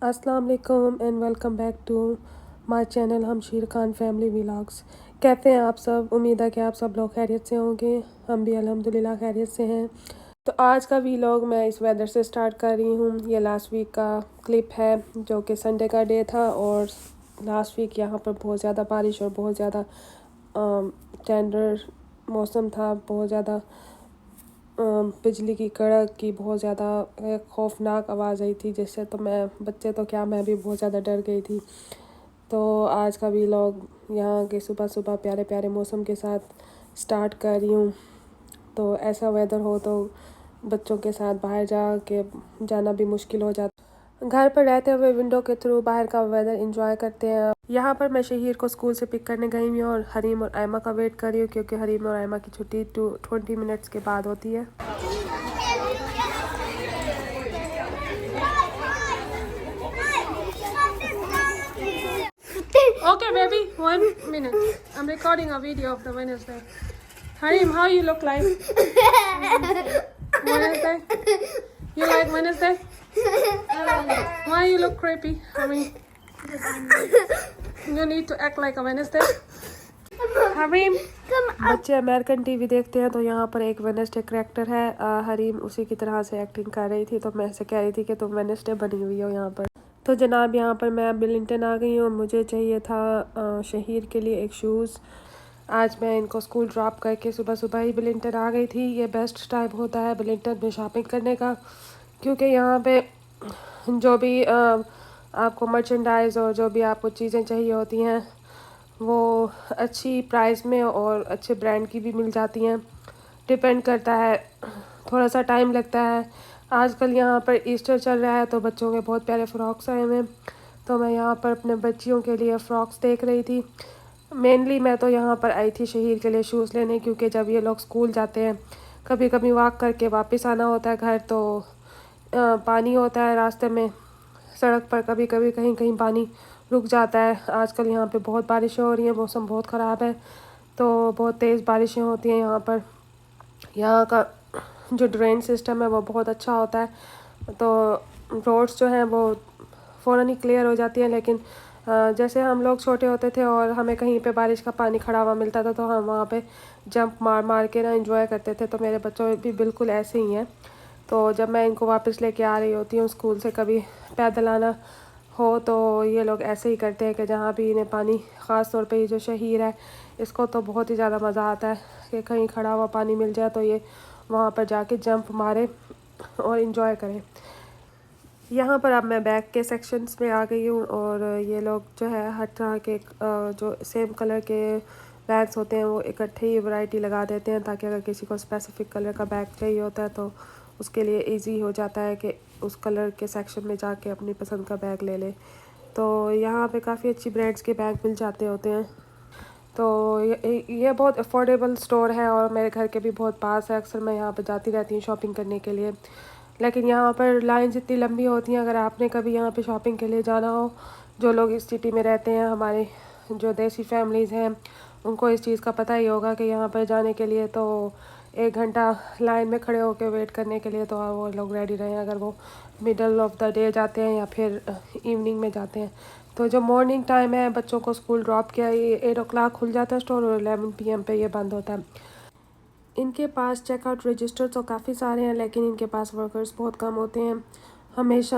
अस्सलाम वालेकुम and welcome back to my channel Hamsheer Khan family vlogs. कैसे हैं आप सब? उम्मीद है कि आप सब लोग खैरियत से होंगे। हम भी अल्हम्दुलिल्लाह खैरियत से हैं। तो आज का व्लॉग मैं इस वेदर से स्टार्ट कर रही हूँ। ये लास्ट वीक का क्लिप है जो कि संडे का डे था और लास्ट वीक यहाँ पर बहुत ज़्यादा बारिश और बहुत ज़्यादा टेंडर मौसम था। बहुत ज़्यादा बिजली की कड़क की बहुत ज़्यादा खौफनाक आवाज़ आई थी, जिससे तो बच्चे तो क्या, मैं भी बहुत ज़्यादा डर गई थी। तो आज का व्लॉग यहाँ के सुबह सुबह प्यारे प्यारे मौसम के साथ स्टार्ट कर रही हूँ। तो ऐसा वेदर हो तो बच्चों के साथ बाहर जाना भी मुश्किल हो जाता। घर पर रहते हुए विंडो के थ्रू बाहर का वेदर एंजॉय करते हैं। यहाँ पर मैं शहीर को स्कूल से पिक करने गई हूँ और हरीम और आयमा का वेट कर रही हूँ, क्योंकि हरीम और आयमा की छुट्टी 20 मिनट्स के बाद होती है। Okay, baby, 1 minute. I'm recording a video of the Wednesday. Harim, how you look like? Wednesday? You like Wednesday? Why you look creepy? Harim, you need to act like a Wednesday. Hareem, बच्चे American TV देखते हैं तो यहाँ पर एक Wednesday character है। हरीम उसी की तरह से एक्टिंग कर रही थी, तो मैं ऐसे कह रही थी कि तुम वेडनेसडे बनी हुई हो यहाँ पर। तो जनाब, यहाँ पर मैं बिलिंगटन आ गई हूँ। मुझे चाहिए था शहीर के लिए एक शूज़। आज मैं इनको स्कूल ड्रॉप करके सुबह सुबह ही बिलिंगटन आ गई थी। ये बेस्ट टाइम होता है बिलिंगटन में शॉपिंग करने का, क्योंकि यहाँ पे जो भी आपको मर्चेंडाइज और जो भी आपको चीज़ें चाहिए होती हैं वो अच्छी प्राइस में और अच्छे ब्रांड की भी मिल जाती हैं। डिपेंड करता है, थोड़ा सा टाइम लगता है। आजकल यहाँ पर ईस्टर चल रहा है तो बच्चों के बहुत प्यारे फ़्रॉक्स आए हुए हैं, तो मैं यहाँ पर अपने बच्चियों के लिए फ़्रॉक्स देख रही थी। मेनली मैं तो यहाँ पर आई थी शहीर के लिए शूज़ लेने, क्योंकि जब ये लोग स्कूल जाते हैं कभी कभी वॉक करके वापस आना होता है घर, तो पानी होता है रास्ते में, सड़क पर कभी कभी कहीं कहीं पानी रुक जाता है। आजकल यहाँ पे बहुत बारिशें हो रही हैं, मौसम बहुत ख़राब है, तो बहुत तेज़ बारिशें होती हैं यहाँ पर। यहाँ का जो ड्रेन सिस्टम है वो बहुत अच्छा होता है, तो रोड्स जो हैं वो फ़ौरन ही क्लियर हो जाती हैं। लेकिन जैसे हम लोग छोटे होते थे और हमें कहीं पे बारिश का पानी खड़ा हुआ मिलता था तो हम वहाँ पे जंप मार मार के ना एंजॉय करते थे। तो मेरे बच्चों भी बिल्कुल ऐसे ही हैं। तो जब मैं इनको वापस लेके आ रही होती हूँ स्कूल से, कभी पैदल आना हो, तो ये लोग ऐसे ही करते हैं कि जहाँ भी इन्हें पानी, ख़ास तौर पे ये जो शहीर है इसको तो बहुत ही ज़्यादा मज़ा आता है कि कहीं खड़ा हुआ पानी मिल जाए तो ये वहाँ पर जाके जंप मारे और इन्जॉय करें। यहाँ पर अब मैं बैग के सेक्शंस में आ गई हूँ और ये लोग जो है हर तरह के जो सेम कलर के बैग्स होते हैं वो इकट्ठे ही वैरायटी लगा देते हैं, ताकि अगर किसी को स्पेसिफिक कलर का बैग चाहिए होता है तो उसके लिए इजी हो जाता है कि उस कलर के सेक्शन में जाके अपनी पसंद का बैग ले ले। तो यहाँ पे काफ़ी अच्छी ब्रांड्स के बैग मिल जाते होते हैं। तो ये बहुत अफोर्डेबल स्टोर है और मेरे घर के भी बहुत पास है। अक्सर मैं यहाँ पर जाती रहती हूँ शॉपिंग करने के लिए, लेकिन यहाँ पर लाइन्स इतनी लंबी होती हैं। अगर आपने कभी यहाँ पे शॉपिंग के लिए जाना हो, जो लोग इस सिटी में रहते हैं, हमारे जो देसी फैमिलीज़ हैं, उनको इस चीज़ का पता ही होगा कि यहाँ पर जाने के लिए तो 1 घंटा लाइन में खड़े होकर वेट करने के लिए तो वो लोग रेडी रहें, अगर वो मिडल ऑफ द डे जाते हैं या फिर इवनिंग में जाते हैं। तो जो मॉर्निंग टाइम है, बच्चों को स्कूल ड्रॉप किया, ये 8 o'clock खुल जाता है स्टोर और 11 PM पे ये बंद होता है। इनके पास चेकआउट रजिस्टर तो काफ़ी सारे हैं, लेकिन इनके पास वर्कर्स बहुत कम होते हैं। हमेशा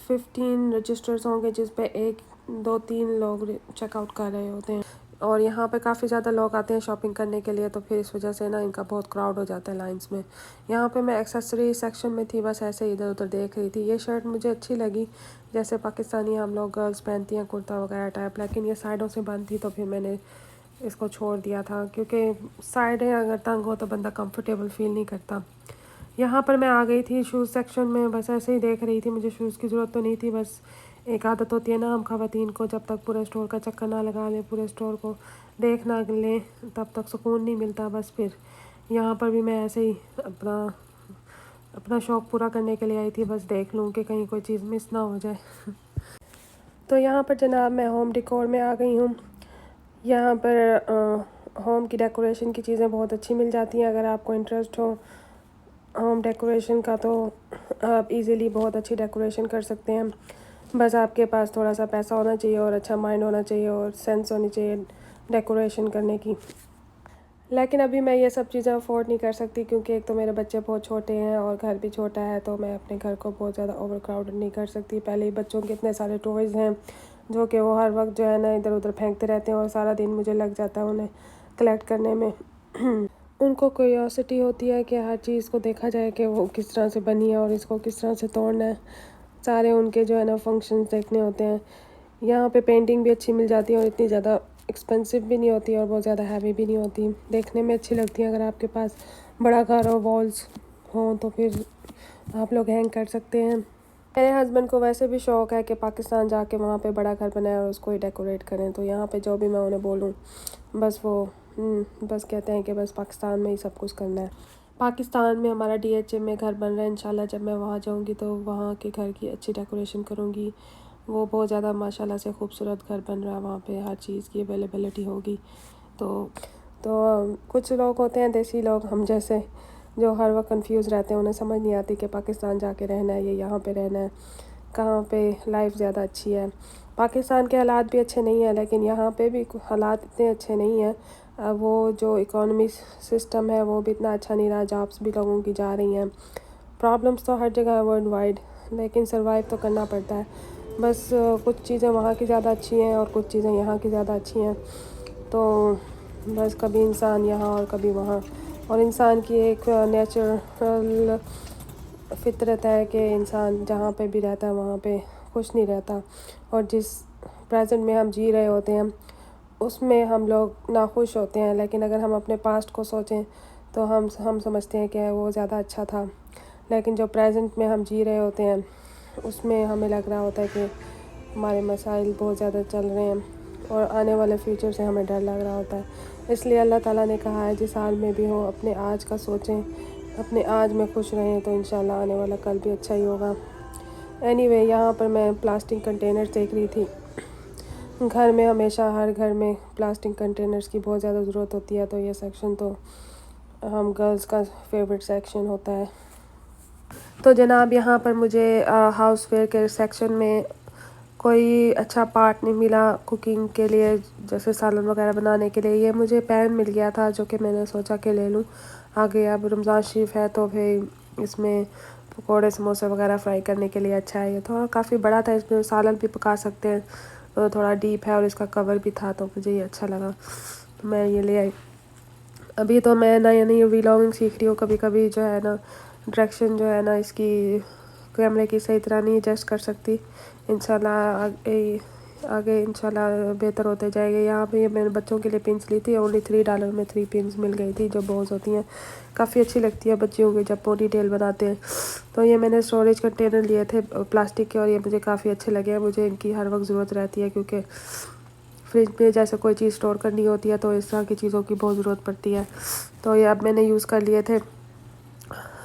15 रजिस्टर्स होंगे जिस पे 1 2 3 लोग चेकआउट कर रहे होते हैं, और यहाँ पे काफ़ी ज़्यादा लोग आते हैं शॉपिंग करने के लिए, तो फिर इस वजह से ना इनका बहुत क्राउड हो जाता है लाइंस में। यहाँ पे मैं एक्सेसरी सेक्शन में थी, बस ऐसे इधर उधर देख रही थी। ये शर्ट मुझे अच्छी लगी, जैसे पाकिस्तानी हम लोग गर्ल्स पहनती हैं कुर्ता वगैरह टाइप, लेकिन ये साइडों से बंद थी तो फिर मैंने इसको छोड़ दिया था, क्योंकि साइडें अगर तंग हो तो बंदा कंफर्टेबल फील नहीं करता। यहाँ पर मैं आ गई थी शूज़ सेक्शन में, बस ऐसे ही देख रही थी। मुझे शूज़ की ज़रूरत तो नहीं थी, बस एक आदत होती है ना हम ख़वातीन को, जब तक पूरे स्टोर का चक्कर ना लगा लें, पूरे स्टोर को देख ना लें, तब तक सुकून नहीं मिलता। बस फिर यहाँ पर भी मैं ऐसे ही अपना शौक़ पूरा करने के लिए आई थी, बस देख लूँ कि कहीं कोई चीज़ मिस ना हो जाए। तो यहाँ पर जनाब मैं होम डेकोर में आ गई हूँ। यहाँ पर होम की डेकोरेशन की चीज़ें बहुत अच्छी मिल जाती हैं। अगर आपको इंटरेस्ट हो होम डेकोरेशन का तो आप इजीली बहुत अच्छी डेकोरेशन कर सकते हैं। बस आपके पास थोड़ा सा पैसा होना चाहिए और अच्छा माइंड होना चाहिए और सेंस होनी चाहिए डेकोरेशन करने की। लेकिन अभी मैं ये सब चीज़ें अफोर्ड नहीं कर सकती क्योंकि एक तो मेरे बच्चे बहुत छोटे हैं और घर भी छोटा है, तो मैं अपने घर को बहुत ज़्यादा ओवर क्राउडेड नहीं कर सकती। पहले ही बच्चों के इतने सारे टॉयज़ हैं जो कि वो हर वक्त जो है ना इधर उधर फेंकते रहते हैं और सारा दिन मुझे लग जाता है उन्हें कलेक्ट करने में। उनको क्यूरियोसिटी होती है कि हर चीज़ को देखा जाए कि वो किस तरह से बनी है और इसको किस तरह से तोड़ना है। सारे उनके जो है ना फंक्शंस देखने होते हैं। यहाँ पे पेंटिंग भी अच्छी मिल जाती है और इतनी ज़्यादा एक्सपेंसिव भी नहीं होती और बहुत ज़्यादा हैवी भी नहीं होती, देखने में अच्छी लगती है। अगर आपके पास बड़ा घर हो, वॉल्स हों, तो फिर आप लोग हैंग कर सकते हैं। मेरे हस्बैंड को वैसे भी शौक़ है कि पाकिस्तान जाके वहाँ पे बड़ा घर बनाए और उसको ही डेकोरेट करें, तो यहाँ पे जो भी मैं उन्हें बोलूँ बस वो बस कहते हैं कि बस पाकिस्तान में ही सब कुछ करना है। पाकिस्तान में हमारा DHA में घर बन रहा है। इंशाल्लाह जब मैं वहाँ जाऊँगी तो वहाँ के घर की अच्छी डेकोरेशन करूँगी। वो बहुत ज़्यादा माशाल्लाह से खूबसूरत घर बन रहा है, वहाँ पे हर चीज़ की अवेलेबिलिटी होगी। तो कुछ लोग होते हैं देसी लोग हम जैसे, जो हर वक्त कंफ्यूज रहते हैं, उन्हें समझ नहीं आती कि पाकिस्तान जाके रहना है या यहाँ पे रहना है, कहाँ पे लाइफ ज़्यादा अच्छी है। पाकिस्तान के हालात भी अच्छे नहीं हैं, लेकिन यहाँ पे भी हालात इतने अच्छे नहीं हैं। वो जो इकोनॉमी सिस्टम है वो भी इतना अच्छा नहीं रहा, जॉब्स भी लोगों की जा रही हैं। प्रॉब्लम्स तो हर जगह है वर्ल्ड वाइड, लेकिन सर्वाइव तो करना पड़ता है। बस कुछ चीज़ें वहाँ की ज़्यादा अच्छी हैं और कुछ चीज़ें यहाँ की ज़्यादा अच्छी हैं, तो बस कभी इंसान यहाँ और कभी वहाँ। और इंसान की एक नेचुरल फितरत है कि इंसान जहाँ पे भी रहता है वहाँ पे खुश नहीं रहता, और जिस प्रेजेंट में हम जी रहे होते हैं उसमें हम लोग नाखुश होते हैं। लेकिन अगर हम अपने पास्ट को सोचें तो हम समझते हैं कि वो ज़्यादा अच्छा था। लेकिन जो प्रेजेंट में हम जी रहे होते हैं उसमें हमें लग रहा होता है कि हमारे मसाइल बहुत ज़्यादा चल रहे हैं और आने वाले फ्यूचर से हमें डर लग रहा होता है। इसलिए अल्लाह ताला ने कहा है जिस हाल में भी हो अपने आज का सोचें, अपने आज में खुश रहें, तो इंशाल्लाह आने वाला कल भी अच्छा ही होगा। एनीवे, यहाँ पर मैं प्लास्टिक कंटेनर्स देख रही थी। घर में हमेशा हर घर में प्लास्टिक कंटेनर्स की बहुत ज़्यादा ज़रूरत होती है, तो ये सेक्शन तो हम गर्ल्स का फेवरेट सेक्शन होता है। तो जनाब यहाँ पर मुझे हाउस वेयर के सेक्शन में कोई अच्छा पार्ट नहीं मिला कुकिंग के लिए, जैसे सालन वगैरह बनाने के लिए। ये मुझे पैन मिल गया था जो कि मैंने सोचा कि ले लूँ। आगे अब रमज़ान शरीफ है तो फिर इसमें पकौड़े समोसे वगैरह फ्राई करने के लिए अच्छा है। ये थोड़ा काफ़ी बड़ा था, इसमें सालन भी पका सकते हैं, तो थोड़ा डीप है और इसका कवर भी था, तो मुझे ये अच्छा लगा तो मैं ये ले आई। अभी तो मैं नई नई व्लॉगिंग सीख रही हूँ, कभी कभी जो है ना डायरेक्शन जो है ना इसकी कैमरे की सही तरह नहीं एडजस्ट कर सकती। इंशाल्लाह आगे इंशाल्लाह बेहतर होते जाएगा। यहाँ पे मैंने बच्चों के लिए पिन्स ली थी, ओनली $3 में 3 पिन्स मिल गई थी, जो बोज होती हैं, काफ़ी अच्छी लगती है बच्चियों की जब पोनी टेल बनाते हैं। तो ये मैंने स्टोरेज कंटेनर लिए थे प्लास्टिक के, और ये मुझे काफ़ी अच्छे लगे। मुझे इनकी हर वक्त ज़रूरत रहती है क्योंकि फ्रिज में जैसे कोई चीज़ स्टोर करनी होती है तो इस तरह की चीज़ों की बहुत ज़रूरत पड़ती है। तो ये अब मैंने यूज़ कर लिए थे,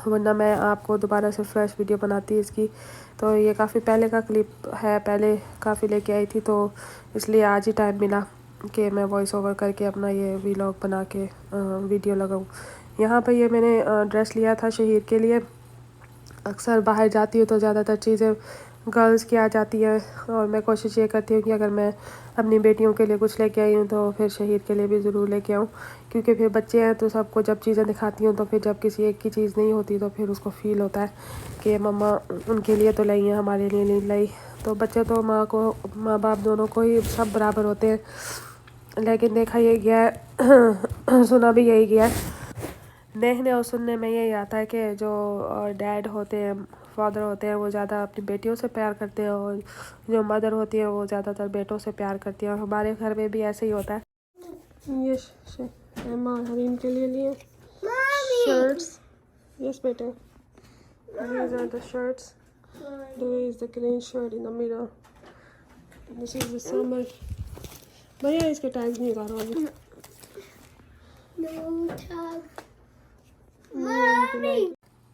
वरना मैं आपको दोबारा से फ्रेश वीडियो बनाती इसकी। तो ये काफ़ी पहले का क्लिप है, पहले काफ़ी लेके आई थी, तो इसलिए आज ही टाइम मिला कि मैं वॉइस ओवर करके अपना ये व्लॉग बना के वीडियो लगाऊँ। यहाँ पे ये मैंने ड्रेस लिया था शहीद के लिए। अक्सर बाहर जाती हूँ तो ज़्यादातर चीज़ें गर्ल्स की आ जाती है, और मैं कोशिश ये करती हूँ कि अगर मैं अपनी बेटियों के लिए कुछ लेके आई हूँ तो फिर शहीद के लिए भी ज़रूर लेके आऊँ, क्योंकि फिर बच्चे हैं तो सबको जब चीज़ें दिखाती हूँ तो फिर जब किसी एक की चीज़ नहीं होती तो फिर उसको फील होता है कि मम्मा उनके लिए तो लाई है, हमारे लिए नहीं लाई। तो बच्चे तो माँ बाप दोनों को ही सब बराबर होते हैं, लेकिन देखा ये गया है सुना भी यही गया है, देखने और सुनने में यही आता है कि जो डैड होते हैं, फादर होते हैं, वो ज़्यादा अपनी बेटियों से प्यार करते हैं, और जो मदर होती है वो ज़्यादातर बेटों से प्यार करती है, और हमारे घर में भी ऐसे ही होता है। ये एम्मा हरीम के लिए शर्ट्स, यस बेटे, these are the shirts, there is the green shirt in the middle, this is the summer। भैया इसके टैग्स नहीं उतारो अभी।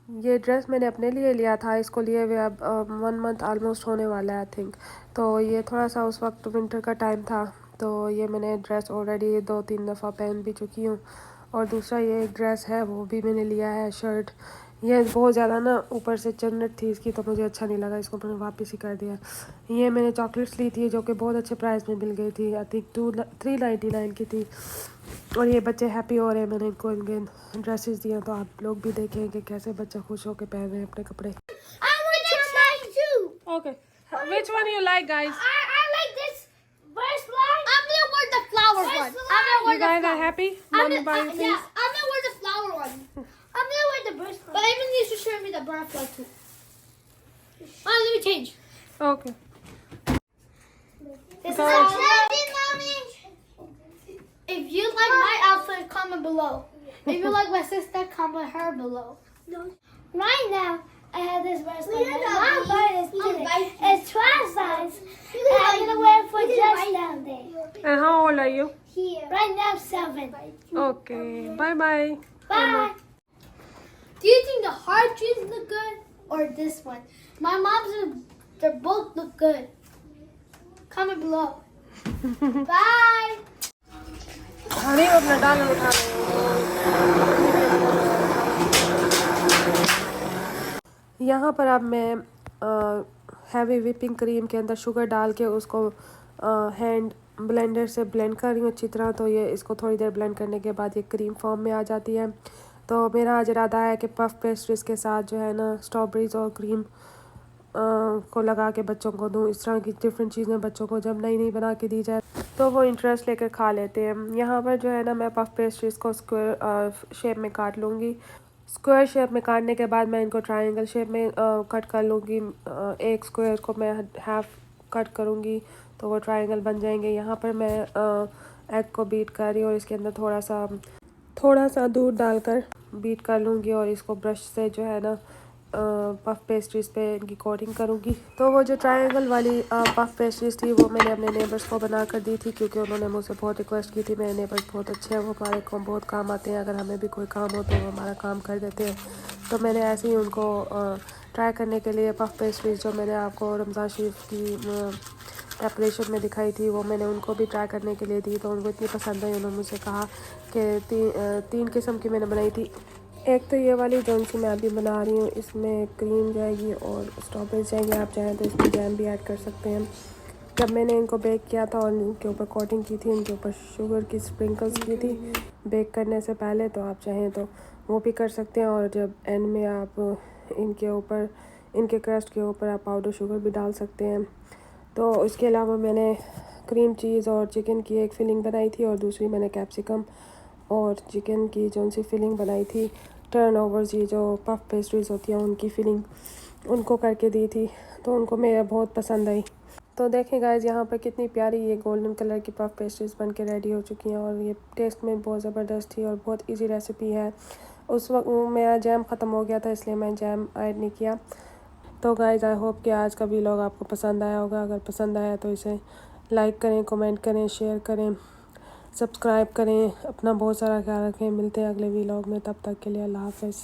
ये ड्रेस मैंने अपने लिए लिया था, इसको लिए हुए अब 1 मंथ ऑलमोस्ट होने वाला है आई थिंक। तो ये थोड़ा सा उस वक्त विंटर का टाइम था, तो ये मैंने ड्रेस ऑलरेडी 2-3 दफ़ा पहन भी चुकी हूँ। और दूसरा ये एक ड्रेस है वो भी मैंने लिया है शर्ट, ये बहुत ज़्यादा ना ऊपर से चॉकलेट थी इसकी, तो मुझे अच्छा नहीं लगा, इसको मैंने वापस ही कर दिया। ये मैंने चॉकलेट्स ली थी जो कि बहुत अच्छे प्राइस में मिल गई थी, आई थिंक 399 की थी। और ये बच्चे हैप्पी हो रहे हैं, मैंने इनको इनके ड्रेसेस दिए, तो आप लोग भी देखें कि कैसे बच्चे खुश होकर पहन रहे हैं अपने कपड़े। Okay, which one you like, guys? I like this first line. I'm gonna wear the flower one. I'm gonna wear You guys are happy? Mom buying things? Yeah, I'm gonna wear the flower one. I'm gonna wear the first one. But even needs to show me the butterfly too. Let me change. Okay. This is Mommy. If you like my outfit, comment below. If you like my sister, comment her below. Right now, I have this bracelet. My mom bought this too. It's 12 size. And I'm gonna wear it for just down there. And how old are you? Here. Right now, 7. Okay. Bye bye. Bye. Do you think the hard jeans look good or this one? My mom's, they both look good. Comment below. Bye. अरे अपना डाल उठा यहाँ पर अब मैं heavy whipping cream के अंदर शुगर डाल के उसको हैंड ब्लेंडर से ब्लेंड कर रही हूँ अच्छी तरह। तो ये इसको थोड़ी देर ब्लेंड करने के बाद ये क्रीम फॉर्म में आ जाती है। तो मेरा आज इरादा है कि पफ पेस्ट्रीज के साथ जो है ना स्ट्रॉबेरीज और क्रीम को लगा के बच्चों को दूँ। इस तरह की डिफरेंट चीज़ें बच्चों को जब नई नई बना के दी जाए तो वो इंटरेस्ट लेकर खा लेते हैं। यहाँ पर जो है ना मैं पफ पेस्ट्रीज को स्क्वायर शेप में काट लूँगी। स्क्वायर शेप में काटने के बाद मैं इनको ट्रायंगल शेप में कट कर लूँगी। एक स्क्वायर को मैं हाफ कट करूँगी तो वो ट्रायंगल बन जाएंगे। यहाँ पर मैं एग को बीट कर रही हूँ और इसके अंदर थोड़ा सा दूध डालकर बीट कर लूँगी और इसको ब्रश से जो है ना पफ पेस्ट्रीज पे इनकी कोटिंग करूँगी। तो वो जो ट्रायंगल वाली पफ पेस्ट्रीज थी वो मैंने अपने नेबर्स को बना कर दी थी, क्योंकि उन्होंने मुझसे बहुत रिक्वेस्ट की थी। मेरे नेबर्स बहुत अच्छे हैं, वो हमारे को बहुत काम आते हैं। अगर हमें भी कोई काम हो तो वो हमारा काम कर देते हैं। तो मैंने ऐसे ही उनको ट्राई करने के लिए पफ पेस्ट्रीज जो मैंने आपको रमज़ान शरीफ की प्रेपरेशन में दिखाई थी वो मैंने उनको भी ट्राई करने के लिए दी। तो उनको इतनी पसंद आई, उन्होंने मुझसे कहा कि 3 किस्म की मैंने बनाई थी। एक तो ये वाली जो सी मैं अभी बना रही हूँ, इसमें क्रीम जाएगी और स्ट्रॉबेरी जाएंगी। आप चाहें तो इसमें जैम भी ऐड कर सकते हैं। जब मैंने इनको बेक किया था और इनके ऊपर कोटिंग की थी, इनके ऊपर शुगर की स्प्रिंकल्स की थी बेक करने से पहले, तो आप चाहें तो वो भी कर सकते हैं। और जब एंड में आप इनके क्रस्ट के ऊपर आप पाउडर शुगर भी डाल सकते हैं। तो इसके अलावा मैंने क्रीम चीज़ और चिकन की एक फ़िलिंग बनाई थी और दूसरी मैंने कैप्सिकम और चिकन की जो सी फ़िलिंग बनाई थी, टर्न ओवर्स ये जो पफ पेस्ट्रीज होती हैं उनकी फ़िलिंग उनको करके दी थी। तो उनको मेरा बहुत पसंद आई। तो देखें गाइस यहाँ पर कितनी प्यारी ये गोल्डन कलर की पफ पेस्ट्रीज बन के रेडी हो चुकी हैं और ये टेस्ट में बहुत ज़बरदस्त थी और बहुत इजी रेसिपी है। उस वक्त मेरा जैम ख़त्म हो गया था इसलिए मैं जैम ऐड नहीं किया। तो गाइस आई होप कि आज का व्लॉग आपको पसंद आया होगा। अगर पसंद आया तो इसे लाइक करें, कमेंट करें, शेयर करें, सब्सक्राइब करें। अपना बहुत सारा ख्याल रखें। मिलते हैं अगले व्लॉग में, तब तक के लिए अल्लाह हाफ़िज़।